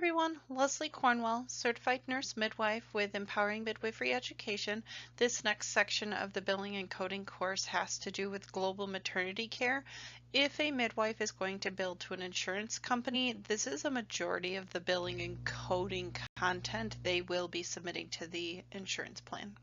everyone, Leslie Cornwell, Certified Nurse Midwife with Empowering Midwifery Education. This next section of the Billing and Coding course has to do with global maternity care. If a midwife is going to bill to an insurance company, this is a majority of the billing and coding content they will be submitting to the insurance plan.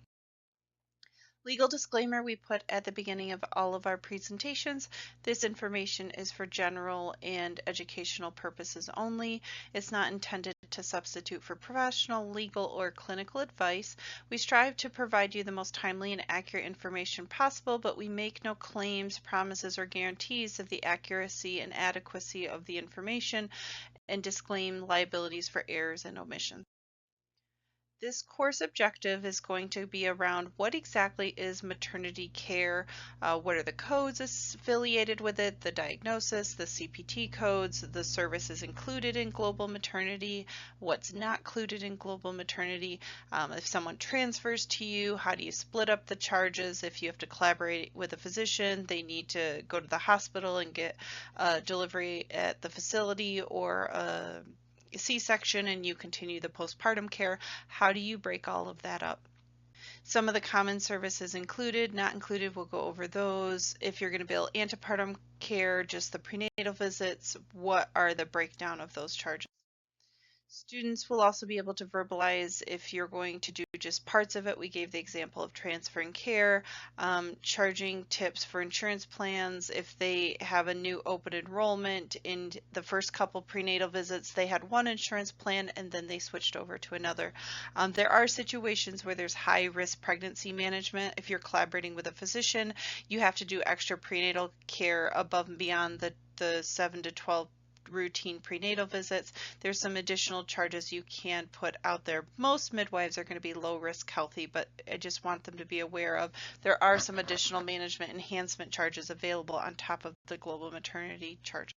Legal disclaimer we put at the beginning of all of our presentations. This information is for general and educational purposes only. It's not intended to substitute for professional, legal, or clinical advice. We strive to provide you the most timely and accurate information possible, but we make no claims, promises, or guarantees of the accuracy and adequacy of the information and disclaim liabilities for errors and omissions. This course objective is going to be around what exactly is maternity care, what are the codes affiliated with it, the diagnosis, the CPT codes, the services included in global maternity, what's not included in global maternity, if someone transfers to you, how do you split up the charges, if you have to collaborate with a physician, they need to go to the hospital and get delivery at the facility or C-section and you continue the postpartum care. How do you break all of that up? Some of the common services included, not included, we'll go over those. If you're going to bill antepartum care, just the prenatal visits, what are the breakdown of those charges? Students will also be able to verbalize if you're going to do just parts of it. We gave the example of transferring care, charging tips for insurance plans. If they have a new open enrollment in the first couple prenatal visits, they had one insurance plan and then they switched over to another. There are situations where there's high risk pregnancy management. If you're collaborating with a physician, you have to do extra prenatal care above and beyond the 7 to 12 routine prenatal visits. There's some additional charges you can put out there. Most midwives are going to be low risk healthy, but I just want them to be aware of there are some additional management enhancement charges available on top of the global maternity charges.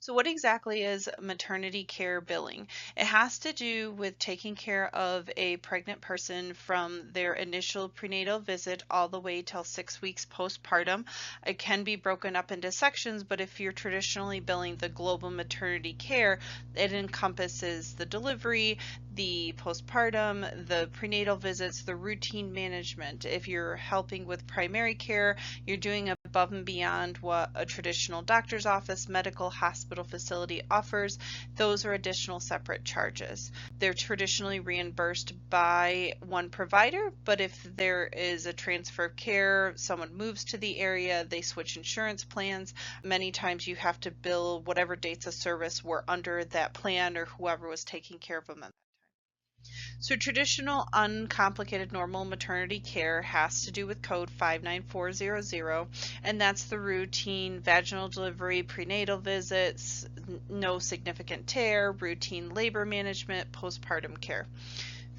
So what exactly is maternity care billing? It has to do with taking care of a pregnant person from their initial prenatal visit all the way till 6 weeks postpartum. It can be broken up into sections, but if you're traditionally billing the global maternity care, it encompasses the delivery, the postpartum, the prenatal visits, the routine management. If you're helping with primary care, you're doing above and beyond what a traditional doctor's office, medical, hospital facility offers. Those are additional separate charges. They're traditionally reimbursed by one provider, but if there is a transfer of care, someone moves to the area, they switch insurance plans, many times you have to bill whatever dates of service were under that plan or whoever was taking care of them. So traditional uncomplicated normal maternity care has to do with code 59400, and that's the routine vaginal delivery, prenatal visits, no significant tear, routine labor management, postpartum care.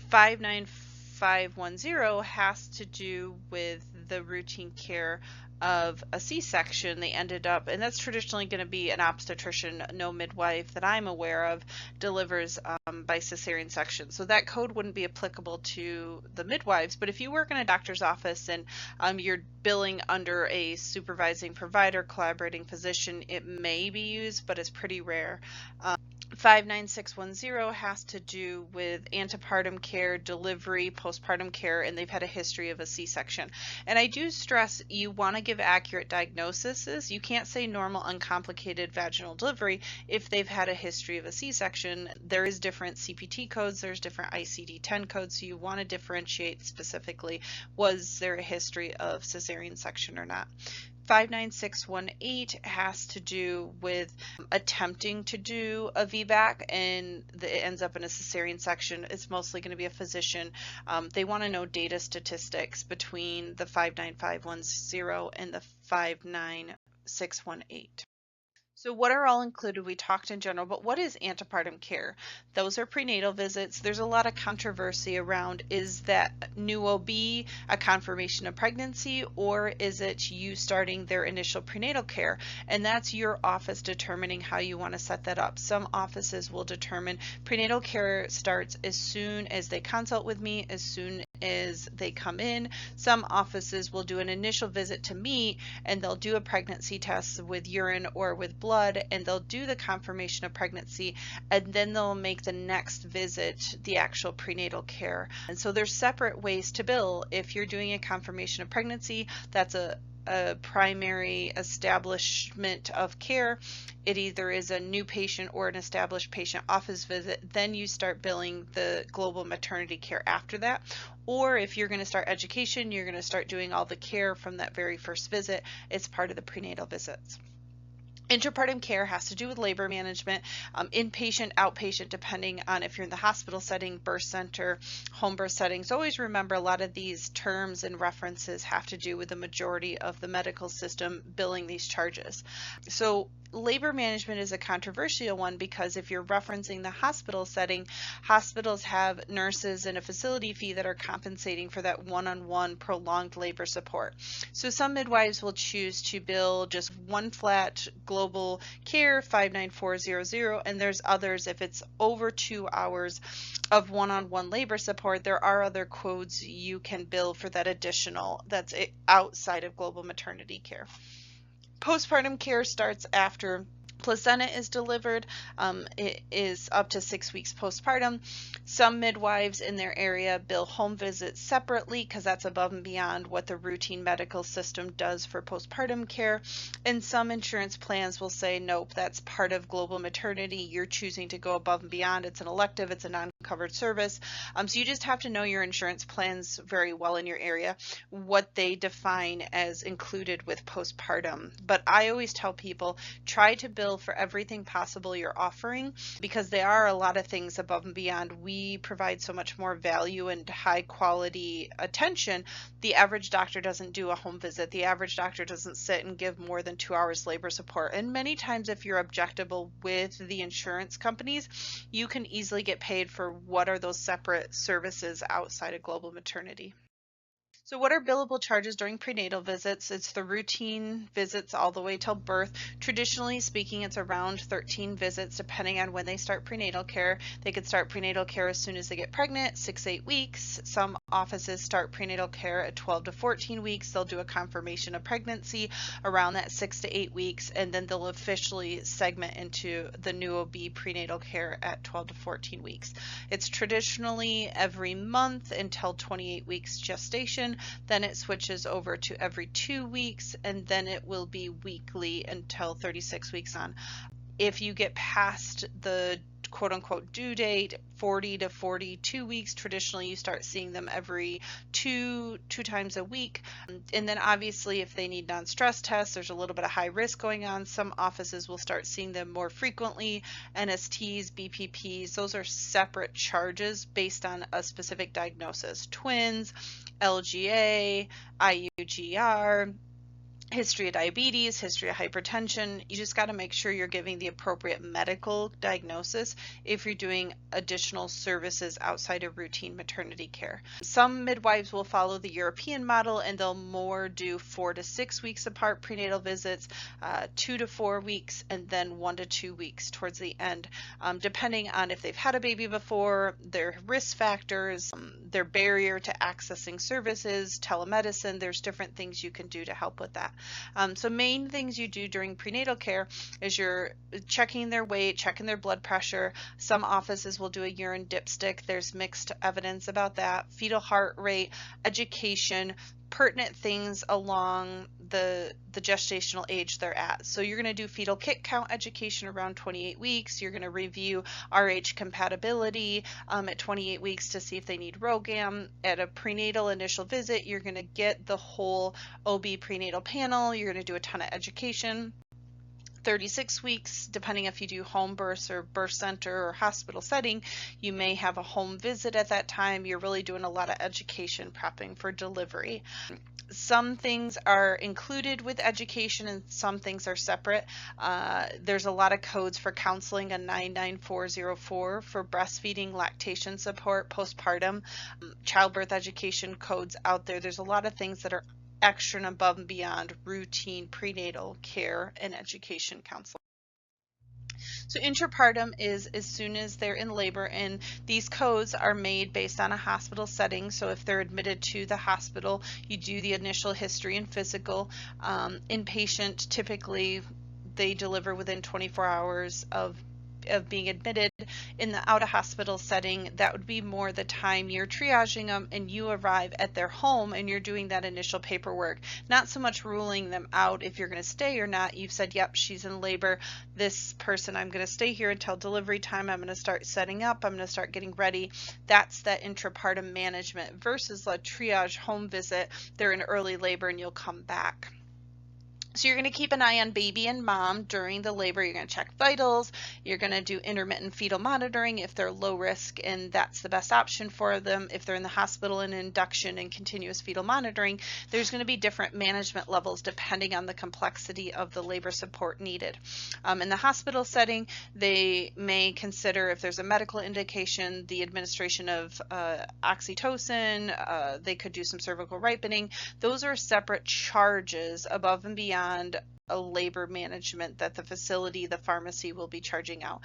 59510 has to do with the routine care of a C-section. They ended up, and that's traditionally going to be an obstetrician. No midwife that I'm aware of delivers by cesarean section. So that code wouldn't be applicable to the midwives. But if you work in a doctor's office and you're billing under a supervising provider, collaborating physician, it may be used, but it's pretty rare. 59610 has to do with antepartum care, delivery, postpartum care, and they've had a history of a C-section. And I do stress you want to give accurate diagnoses. You can't say normal uncomplicated vaginal delivery if they've had a history of a C-section. There is different CPT codes, there's different ICD-10 codes, so you want to differentiate specifically, was there a history of cesarean section or not. 59618 has to do with attempting to do a VBAC and it ends up in a cesarean section. It's mostly going to be a physician. They want to know data statistics between the 59510 and the 59618. So what are all included? We talked in general, but what is antepartum care? Those are prenatal visits. There's a lot of controversy around, is that new OB a confirmation of pregnancy, or is it you starting their initial prenatal care? And that's your office determining how you want to set that up. Some offices will determine prenatal care starts as soon as they consult with me, as soon is they come in. Some offices will do an initial visit to meet, and they'll do a pregnancy test with urine or with blood, and they'll do the confirmation of pregnancy, and then they'll make the next visit the actual prenatal care. And so there's separate ways to bill. If you're doing a confirmation of pregnancy, that's a primary establishment of care. It either is a new patient or an established patient office visit. Then you start billing the global maternity care after that. Or if you're going to start education, you're going to start doing all the care from that very first visit. It's part of the prenatal visits. Intrapartum care has to do with labor management, inpatient, outpatient, depending on if you're in the hospital setting, birth center, home birth settings. Always remember, a lot of these terms and references have to do with the majority of the medical system billing these charges. So labor management is a controversial one, because if you're referencing the hospital setting, hospitals have nurses and a facility fee that are compensating for that one-on-one prolonged labor support. So some midwives will choose to bill just one flat global care 59400, and there's others, if it's over 2 hours of one-on-one labor support, there are other codes you can bill for that additional, that's outside of global maternity care. Postpartum care starts after placenta is delivered. It is up to 6 weeks postpartum. Some midwives in their area bill home visits separately, because that's above and beyond what the routine medical system does for postpartum care. And some insurance plans will say, nope, that's part of global maternity. You're choosing to go above and beyond. It's an elective, it's a non-covered service. So you just have to know your insurance plans very well in your area, what they define as included with postpartum. But I always tell people, try to bill for everything possible you're offering, because there are a lot of things above and beyond. We provide so much more value and high quality attention. The average doctor doesn't do a home visit. The average doctor doesn't sit and give more than 2 hours labor support. And many times, if you're objectable with the insurance companies, you can easily get paid for what are those separate services outside of global maternity. So what are billable charges during prenatal visits? It's the routine visits all the way till birth. Traditionally speaking, it's around 13 visits, depending on when they start prenatal care. They could start prenatal care as soon as they get pregnant, 6-8 weeks. Some offices start prenatal care at 12 to 14 weeks. They'll do a confirmation of pregnancy around that 6 to 8 weeks, and then they'll officially segment into the new OB prenatal care at 12 to 14 weeks. It's traditionally every month until 28 weeks gestation. Then it switches over to every 2 weeks, and then it will be weekly until 36 weeks on. If you get past the quote-unquote due date, 40 to 42 weeks, traditionally you start seeing them every two times a week. And then obviously, if they need non-stress tests, there's a little bit of high risk going on. Some offices will start seeing them more frequently. NSTs, BPPs, those are separate charges based on a specific diagnosis. Twins, LGA, IUGR, history of diabetes, history of hypertension. You just got to make sure you're giving the appropriate medical diagnosis if you're doing additional services outside of routine maternity care. Some midwives will follow the European model, and they'll more do 4 to 6 weeks apart prenatal visits, 2 to 4 weeks, and then 1 to 2 weeks towards the end, depending on if they've had a baby before, their risk factors, their barrier to accessing services, telemedicine. There's different things you can do to help with that. So main things you do during prenatal care is you're checking their weight, checking their blood pressure. Some offices will do a urine dipstick. There's mixed evidence about that. Fetal heart rate, education, pertinent things along the gestational age they're at. So you're going to do fetal kit count education around 28 weeks. You're going to review RH compatibility at 28 weeks to see if they need ROGAM. At a prenatal initial visit, you're going to get the whole OB prenatal panel. You're going to do a ton of education. 36 weeks, depending if you do home births or birth center or hospital setting, you may have a home visit at that time. You're really doing a lot of education prepping for delivery. Some things are included with education and some things are separate. There's a lot of codes for counseling, a 99404 for breastfeeding, lactation support, postpartum, childbirth education codes out there. There's a lot of things that are extra and above and beyond routine prenatal care and education counseling. So intrapartum is as soon as they're in labor, and these codes are made based on a hospital setting. So if they're admitted to the hospital, you do the initial history and physical. Inpatient, typically they deliver within 24 hours of being admitted. In the out of hospital setting, that would be more the time you're triaging them and you arrive at their home and you're doing that initial paperwork, not so much ruling them out if you're going to stay or not. You've said, yep, she's in labor, this person, I'm going to stay here until delivery time, I'm going to start setting up, I'm going to start getting ready. That's that intrapartum management versus a triage home visit. They're in early labor and you'll come back. So you're going to keep an eye on baby and mom during the labor. You're going to check vitals. You're going to do intermittent fetal monitoring if they're low risk, and that's the best option for them. If they're in the hospital, and induction and continuous fetal monitoring, there's going to be different management levels depending on the complexity of the labor support needed. In the hospital setting, they may consider, if there's a medical indication, the administration of oxytocin. They could do some cervical ripening. Those are separate charges above and beyond a labor management that the facility, the pharmacy will be charging out.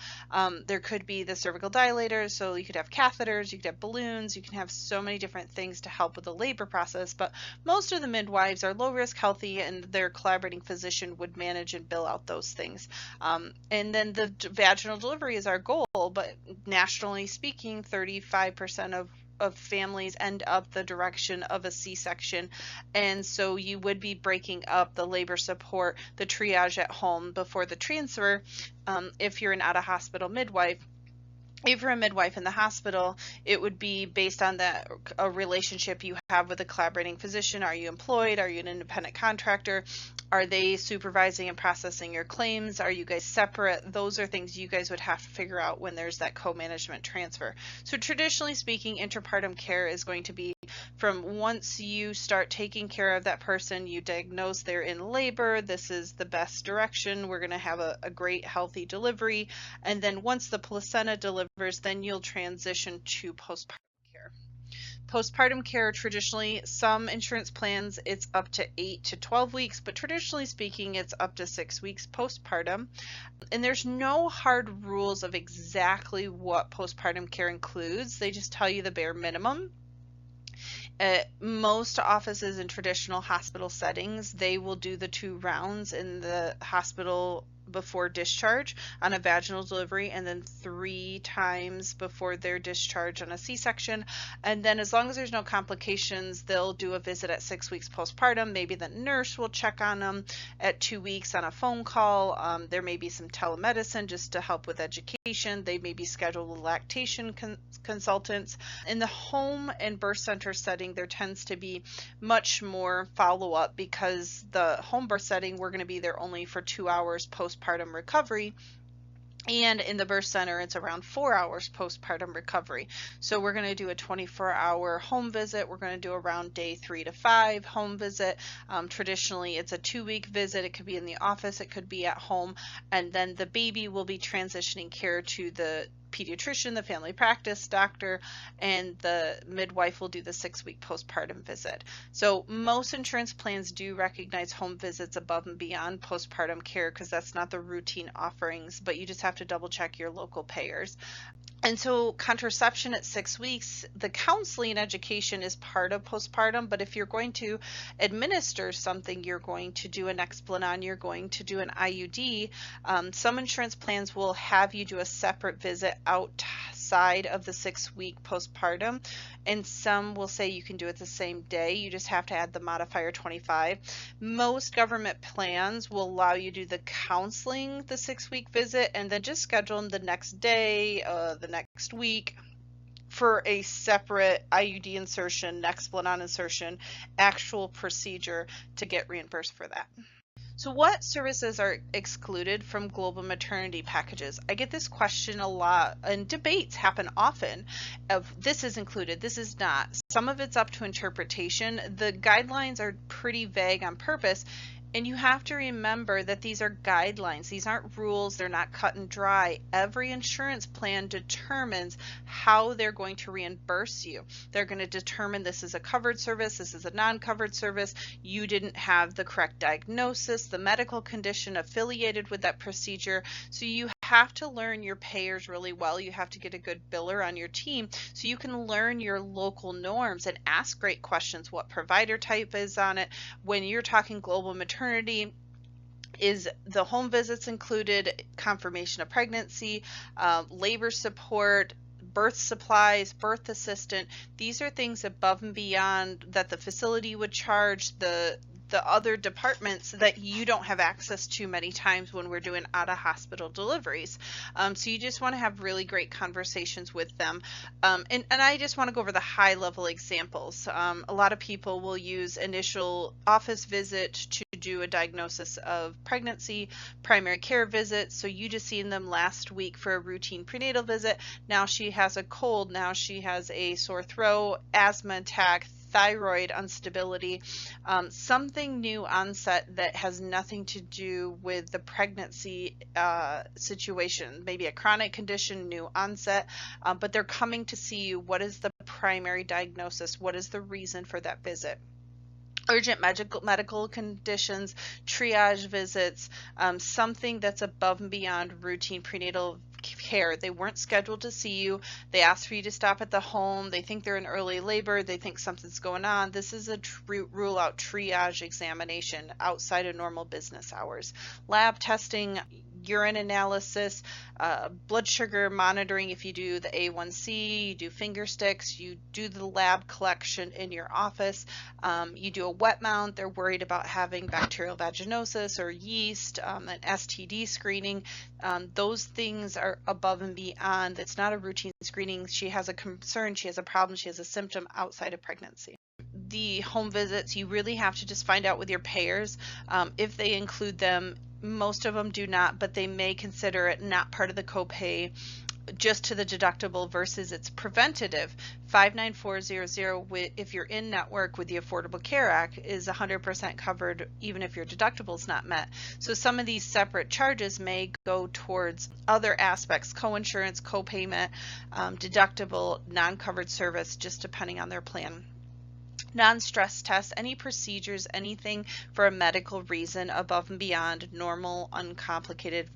There could be the cervical dilators, so you could have catheters, you could have balloons, you can have so many different things to help with the labor process, but most of the midwives are low risk, healthy, and their collaborating physician would manage and bill out those things. And then the vaginal delivery is our goal, but nationally speaking, 35% of families end up the direction of a C-section, and so you would be breaking up the labor support, the triage at home before the transfer. If you're an out-of-hospital midwife, if you're a midwife in the hospital, it would be based on that a relationship you have with a collaborating physician. Are you employed? Are you an independent contractor? Are they supervising and processing your claims? Are you guys separate? Those are things you guys would have to figure out when there's that co-management transfer. So traditionally speaking, intrapartum care is going to be from once you start taking care of that person, you diagnose they're in labor, this is the best direction, we're going to have a great healthy delivery, and then once the placenta delivers, then you'll transition to postpartum care. Postpartum care, traditionally, some insurance plans, it's up to 8 to 12 weeks, but traditionally speaking, it's up to 6 weeks postpartum. And there's no hard rules of exactly what postpartum care includes. They just tell you the bare minimum. At most offices in traditional hospital settings, they will do the 2 rounds in the hospital before discharge on a vaginal delivery, and then 3 times before their discharge on a C-section. And then as long as there's no complications, they'll do a visit at 6 weeks postpartum. Maybe the nurse will check on them at 2 weeks on a phone call. There may be some telemedicine just to help with education. They may be scheduled with lactation consultants. In the home and birth center setting, there tends to be much more follow-up, because the home birth setting, we're going to be there only for 2 hours postpartum recovery, and in the birth center it's around 4 hours postpartum recovery. So we're going to do a 24-hour home visit. We're going to do around day 3 to 5 home visit. Traditionally it's a 2-week visit. It could be in the office, it could be at home, and then the baby will be transitioning care to the pediatrician, the family practice doctor, and the midwife will do the 6-week postpartum visit. So most insurance plans do recognize home visits above and beyond postpartum care, because that's not the routine offerings, but you just have to double check your local payers. And so contraception at 6 weeks, the counseling education is part of postpartum, but if you're going to administer something, you're going to do an Explanon, you're going to do an IUD, some insurance plans will have you do a separate visit outside of the 6-week postpartum, and some will say you can do it the same day. You just have to add the modifier 25. Most government plans will allow you to do the counseling the 6-week visit and then just schedule them the next day, the next week, for a separate IUD insertion, Explanon insertion, actual procedure to get reimbursed for that. So what services are excluded from global maternity packages? I get this question a lot, and debates happen often of this is included, this is not. Some of it's up to interpretation. The guidelines are pretty vague on purpose, and you have to remember that these are guidelines. These aren't rules. They're not cut and dry. Every insurance plan determines how they're going to reimburse you. They're going to determine this is a covered service, this is a non-covered service, you didn't have the correct diagnosis, the medical condition affiliated with that procedure. So you have to learn your payers really well. You have to get a good biller on your team so you can learn your local norms and ask great questions. What provider type is on it? When you're talking global maternity, is the home visits included, confirmation of pregnancy, labor support, birth supplies, birth assistant? These are things above and beyond that the facility would charge the other departments that you don't have access to many times when we're doing out of hospital deliveries. So you just want to have really great conversations with them. And I just want to go over the high level examples. A lot of people will use initial office visit to do a diagnosis of pregnancy, primary care visit. So you just seen them last week for a routine prenatal visit. Now she has a cold. Now she has a sore throat, asthma attack, thyroid instability, something new onset that has nothing to do with the pregnancy situation, maybe a chronic condition, new onset, but they're coming to see you. What is the primary diagnosis? What is the reason for that visit? Urgent medical conditions, triage visits, something that's above and beyond routine prenatal care. They weren't scheduled to see you. They asked for you to stop at the home. They think they're in early labor. They think something's going on. This is a rule out triage examination outside of normal business hours. Lab testing, urine analysis, blood sugar monitoring. If you do the A1C, you do finger sticks, you do the lab collection in your office, you do a wet mount. They're worried about having bacterial vaginosis or yeast, an STD screening. Those things are above and beyond. It's not a routine screening. She has a concern, she has a problem, she has a symptom outside of pregnancy. The home visits, you really have to just find out with your payers if they include them. Most of them do not, but they may consider it not part of the copay, just to the deductible versus it's preventative. 59400, if you're in network with the Affordable Care Act, is 100% covered even if your deductible is not met. So some of these separate charges may go towards other aspects: coinsurance, copayment, deductible, non-covered service, just depending on their plan. Non-stress tests, any procedures, anything for a medical reason above and beyond normal, uncomplicated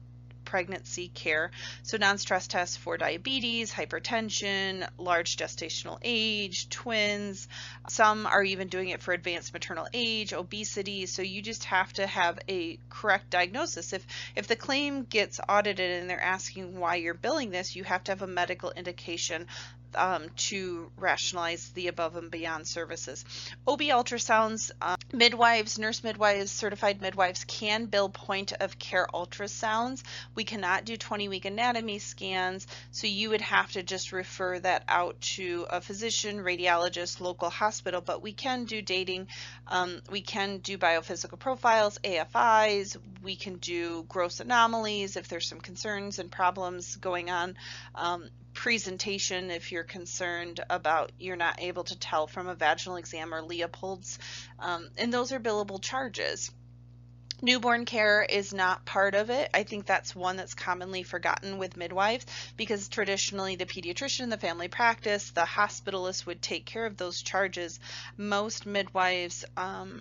pregnancy care. So non-stress tests for diabetes, hypertension, large gestational age, twins. Some are even doing it for advanced maternal age, obesity. So you just have to have a correct diagnosis. If the claim gets audited and they're asking why you're billing this, you have to have a medical indication to rationalize the above and beyond services. OB ultrasounds, midwives, nurse midwives, certified midwives can bill point of care ultrasounds. We cannot do 20-week anatomy scans, so you would have to just refer that out to a physician, radiologist, local hospital, but we can do dating, we can do biophysical profiles, AFIs, we can do gross anomalies if there's some concerns and problems going on. Presentation, if you're concerned about you're not able to tell from a vaginal exam or Leopold's, and those are billable charges. Newborn care is not part of it. I think that's one that's commonly forgotten with midwives, because traditionally the pediatrician, the family practice, the hospitalist would take care of those charges. Most midwives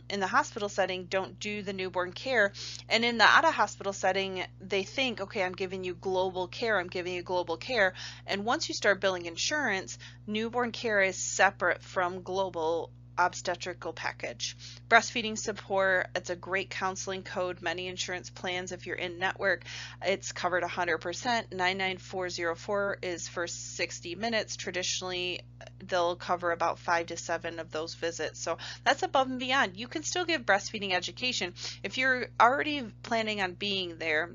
in the hospital setting don't do the newborn care, and in the out-of-hospital setting they think, okay, I'm giving you global care, I'm giving you global care, and once you start billing insurance, newborn care is separate from global obstetrical package. Breastfeeding support, it's a great counseling code. Many insurance plans, if you're in network, it's covered 100%. 99404 is for 60 minutes. Traditionally, they'll cover about 5 to 7 of those visits. So that's above and beyond. You can still give breastfeeding education. If you're already planning on being there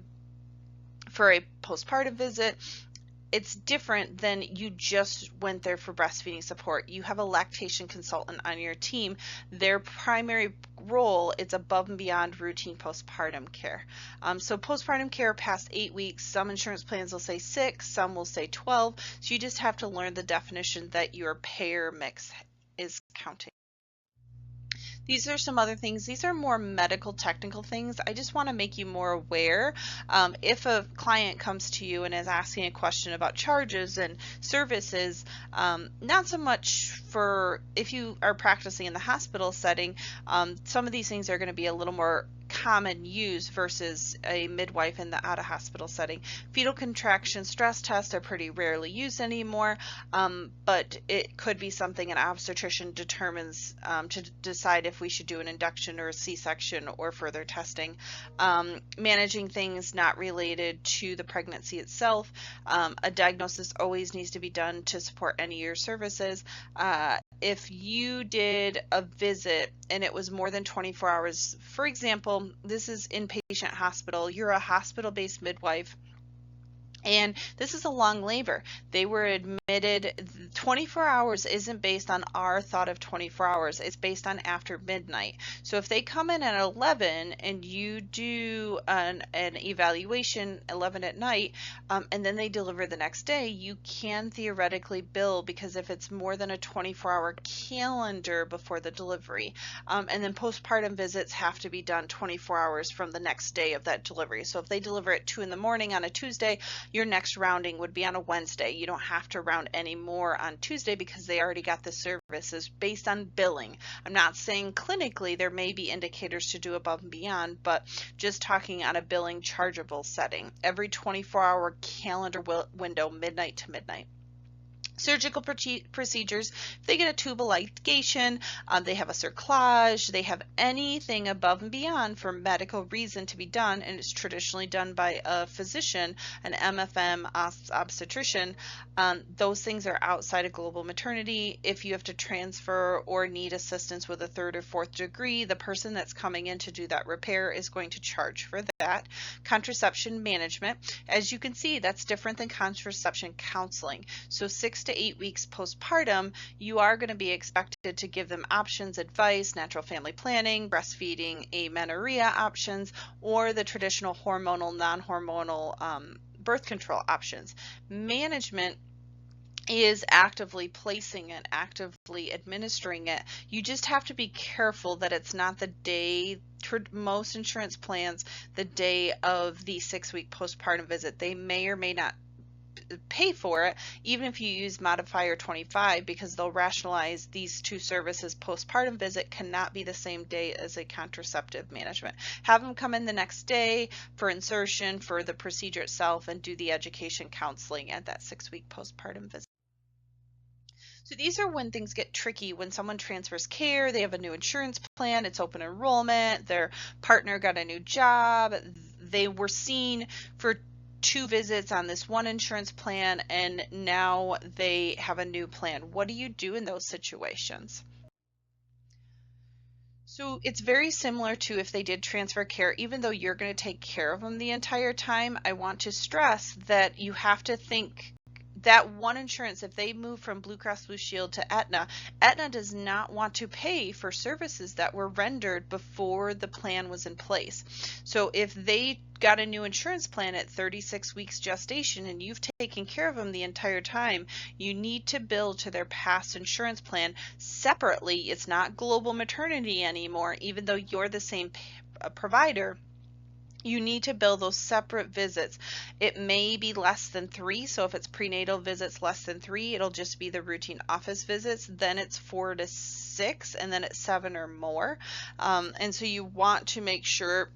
for a postpartum visit, it's different than you just went there for breastfeeding support. You have a lactation consultant on your team. Their primary role is above and beyond routine postpartum care. So postpartum care past 8 weeks, some insurance plans will say 6, some will say 12. So you just have to learn the definition that your payer mix is counting. These are some other things. These are more medical technical things. I just want to make you more aware. If a client comes to you and is asking a question about charges and services, not so much for if you are practicing in the hospital setting, some of these things are going to be a little more common use versus a midwife in the out-of-hospital setting. Fetal contraction stress tests are pretty rarely used anymore, but it could be something an obstetrician determines to decide if we should do an induction or a C-section or further testing. Managing things not related to the pregnancy itself. A diagnosis always needs to be done to support any of your services. If you did a visit and it was more than 24 hours, for example, this is inpatient hospital, you're a hospital-based midwife, and this is a long labor. They were admitted, 24 hours isn't based on our thought of 24 hours. It's based on after midnight. So if they come in at 11 and you do an evaluation 11 at night, and then they deliver the next day, you can theoretically bill, because if it's more than a 24-hour calendar before the delivery. And then postpartum visits have to be done 24 hours from the next day of that delivery. So if they deliver at 2 in the morning on a Tuesday, your next rounding would be on a Wednesday. You don't have to round any more on Tuesday because they already got the services based on billing. I'm not saying clinically there may be indicators to do above and beyond, but just talking on a billing chargeable setting. Every 24-hour calendar window, midnight to midnight. Surgical procedures, if they get a tubal ligation, they have a cerclage, they have anything above and beyond for medical reason to be done, and it's traditionally done by a physician, an MFM obstetrician, those things are outside of global maternity. If you have to transfer or need assistance with a 3rd or 4th degree, the person that's coming in to do that repair is going to charge for that. Contraception management, as you can see, that's different than contraception counseling. So 6 to 8 weeks postpartum, you are going to be expected to give them options, advice, natural family planning, breastfeeding, amenorrhea options, or the traditional hormonal, non-hormonal birth control options. Management is actively placing it, actively administering it. You just have to be careful that it's not the day, most insurance plans, the day of the 6-week postpartum visit. They may or may not pay for it, even if you use modifier 25, because they'll rationalize these two services. Postpartum visit cannot be the same day as a contraceptive management. Have them come in the next day for insertion, for the procedure itself, and do the education counseling at that 6-week postpartum visit. So these are when things get tricky, when someone transfers care, they have a new insurance plan, it's open enrollment, their partner got a new job, they were seen for 2 visits on this one insurance plan, and now they have a new plan. What do you do in those situations? So it's very similar to if they did transfer care. Even though you're going to take care of them the entire time, I want to stress that you have to think that one insurance, if they move from Blue Cross Blue Shield to Aetna, Aetna does not want to pay for services that were rendered before the plan was in place. So if they got a new insurance plan at 36 weeks gestation and you've taken care of them the entire time, you need to bill to their past insurance plan separately. It's not global maternity anymore, even though you're the same provider. You need to bill those separate visits. It may be less than 3, so if it's prenatal visits less than 3, it'll just be the routine office visits. Then it's 4 to 6, and then it's 7 or more. And so you want to make sure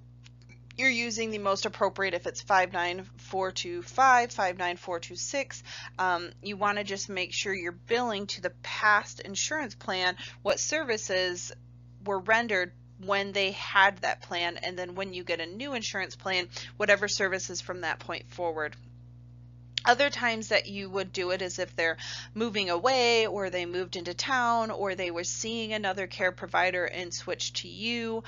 you're using the most appropriate. If it's 59425, 59426, you want to just make sure you're billing to the past insurance plan what services were rendered when they had that plan, and then when you get a new insurance plan, whatever services from that point forward. Other times that you would do it is if they're moving away, or they moved into town, or they were seeing another care provider and switched to you.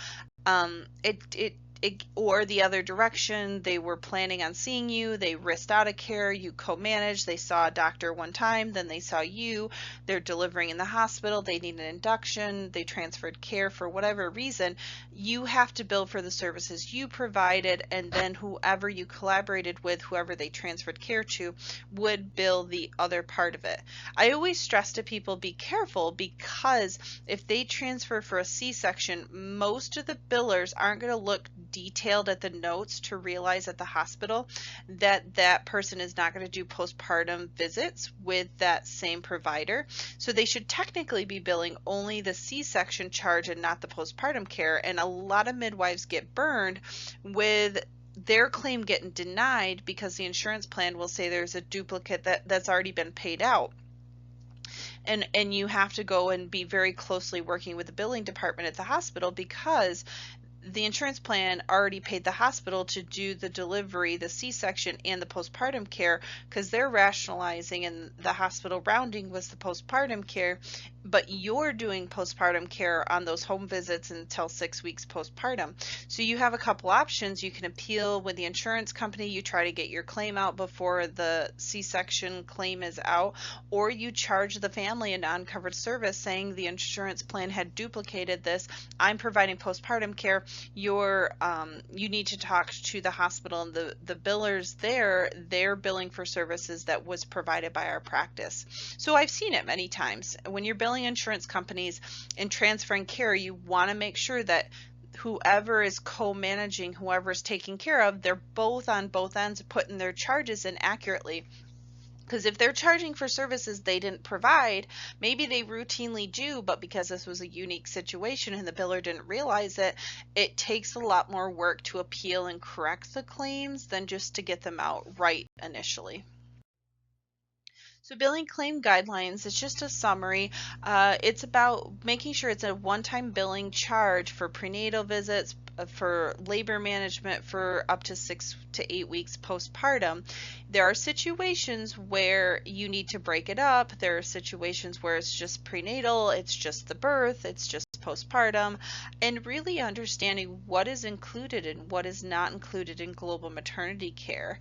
Or the other direction, they were planning on seeing you, they risked out of care, you co-managed, they saw a doctor one time, then they saw you, they're delivering in the hospital, they need an induction, they transferred care for whatever reason. You have to bill for the services you provided, and then whoever you collaborated with, whoever they transferred care to, would bill the other part of it. I always stress to people, be careful, because if they transfer for a C-section, most of the billers aren't going to look detailed at the notes to realize at the hospital that that person is not going to do postpartum visits with that same provider. So they should technically be billing only the C-section charge and not the postpartum care. And a lot of midwives get burned with their claim getting denied because the insurance plan will say there's a duplicate that's already been paid out. And you have to go and be very closely working with the billing department at the hospital, because the insurance plan already paid the hospital to do the delivery, the C-section, and the postpartum care, because they're rationalizing, and the hospital rounding was the postpartum care, but you're doing postpartum care on those home visits until 6 weeks postpartum. So you have a couple options. You can appeal with the insurance company. You try to get your claim out before the C-section claim is out, or you charge the family a non-covered service saying the insurance plan had duplicated this. I'm providing postpartum care. You need to talk to the hospital, and the billers there, they're billing for services that was provided by our practice. So I've seen it many times. When you're billing insurance companies and transferring care, you want to make sure that whoever is co-managing, whoever is taking care of, they're both on both ends putting their charges in accurately. Because if they're charging for services they didn't provide, maybe they routinely do, but because this was a unique situation and the biller didn't realize it, it takes a lot more work to appeal and correct the claims than just to get them out right initially. So billing claim guidelines, it's just a summary. It's about making sure it's a one-time billing charge for prenatal visits, for labor management for up to 6 to 8 weeks postpartum. There are situations where you need to break it up. There are situations where it's just prenatal, it's just the birth, it's just postpartum, and really understanding what is included and what is not included in global maternity care,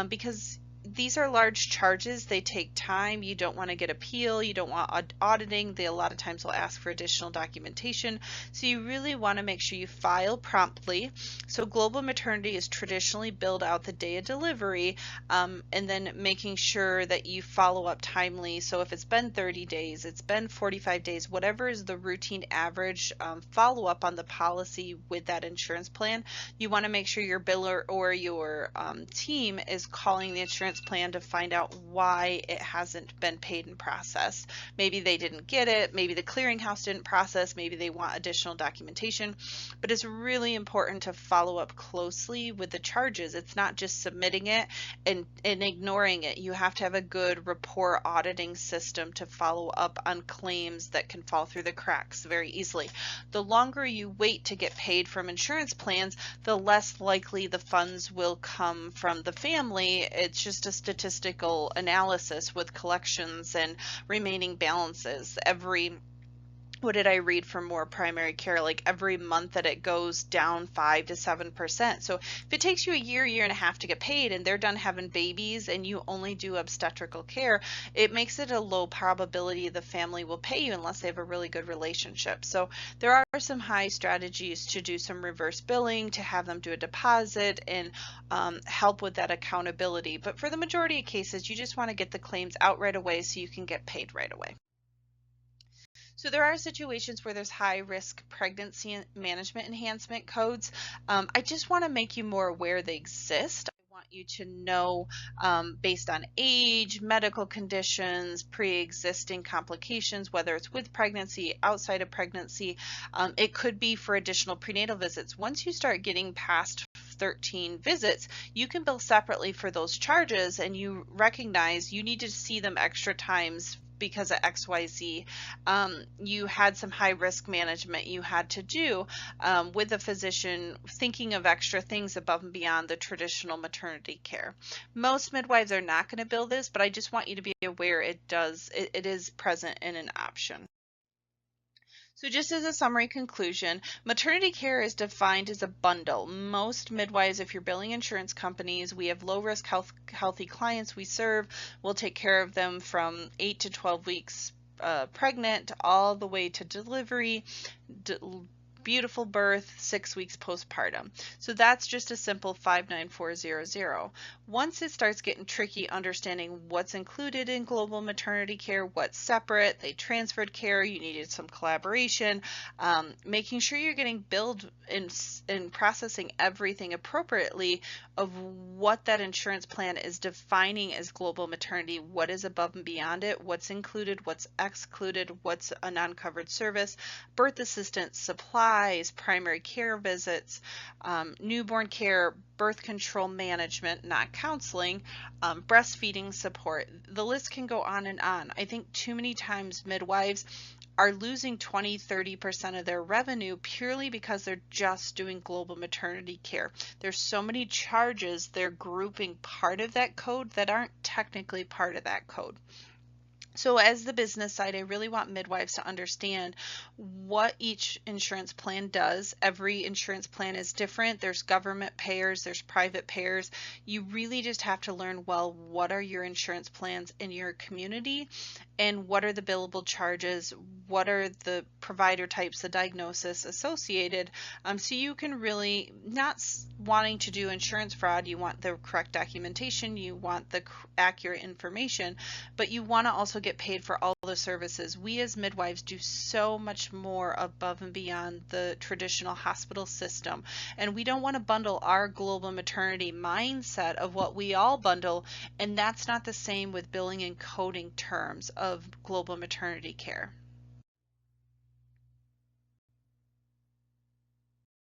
because these are large charges. They take time. You don't want to get appeal. You don't want auditing. They a lot of times will ask for additional documentation. So you really want to make sure you file promptly. So global maternity is traditionally billed out the day of delivery, and then making sure that you follow up timely. So if it's been 30 days, it's been 45 days, whatever is the routine average follow up on the policy with that insurance plan, you want to make sure your biller or your team is calling the insurance plan to find out why it hasn't been paid and processed. Maybe they didn't get it, maybe the clearinghouse didn't process, maybe they want additional documentation, but it's really important to follow up closely with the charges. It's not just submitting it and ignoring it. You have to have a good rapport auditing system to follow up on claims that can fall through the cracks very easily. The longer you wait to get paid from insurance plans, the less likely the funds will come from the family. It's just a statistical analysis with collections and remaining balances. What did I read from More Primary Care? Like every month that it goes down 5 to 7%. So if it takes you a year and a half to get paid, and they're done having babies and you only do obstetrical care, it makes it a low probability the family will pay you unless they have a really good relationship. So there are some high strategies to do some reverse billing, to have them do a deposit and help with that accountability. But for the majority of cases, you just want to get the claims out right away so you can get paid right away. So there are situations where there's high risk pregnancy management enhancement codes. I just want to make you more aware they exist. I want you to know, based on age, medical conditions, pre-existing complications, whether it's with pregnancy, outside of pregnancy, it could be for additional prenatal visits. Once you start getting past 13 visits, you can bill separately for those charges, and you recognize you need to see them extra times because of XYZ. You had some high risk management you had to do with a physician, thinking of extra things above and beyond the traditional maternity care. Most midwives are not going to bill this, but I just want you to be aware it is present in an option. So just as a summary conclusion, maternity care is defined as a bundle. Most midwives, if you're billing insurance companies, we have low-risk healthy clients we serve. We'll take care of them from 8 to 12 weeks pregnant all the way to delivery, beautiful birth, 6 weeks postpartum. So that's just a simple 59400. Once it starts getting tricky understanding what's included in global maternity care, what's separate, they transferred care, you needed some collaboration, making sure you're getting billed and processing everything appropriately of what that insurance plan is defining as global maternity, what is above and beyond it, what's included, what's excluded, what's a non-covered service, birth assistance, supplies, primary care visits, newborn care, birth control management, not counseling, breastfeeding support. The list can go on and on. I think too many times midwives are losing 20-30% of their revenue purely because they're just doing global maternity care. There's so many charges they're grouping part of that code that aren't technically part of that code. So as the business side, I really want midwives to understand what each insurance plan does. Every insurance plan is different. There's government payers, there's private payers. You really just have to learn, well, what are your insurance plans in your community and what are the billable charges? What are the provider types, the diagnosis associated? So you can really, not wanting to do insurance fraud, you want the correct documentation, you want the accurate information, but you want to also get paid for all the services. We as midwives do so much more above and beyond the traditional hospital system, and we don't want to bundle our global maternity mindset of what we all bundle, and that's not the same with billing and coding terms of global maternity care.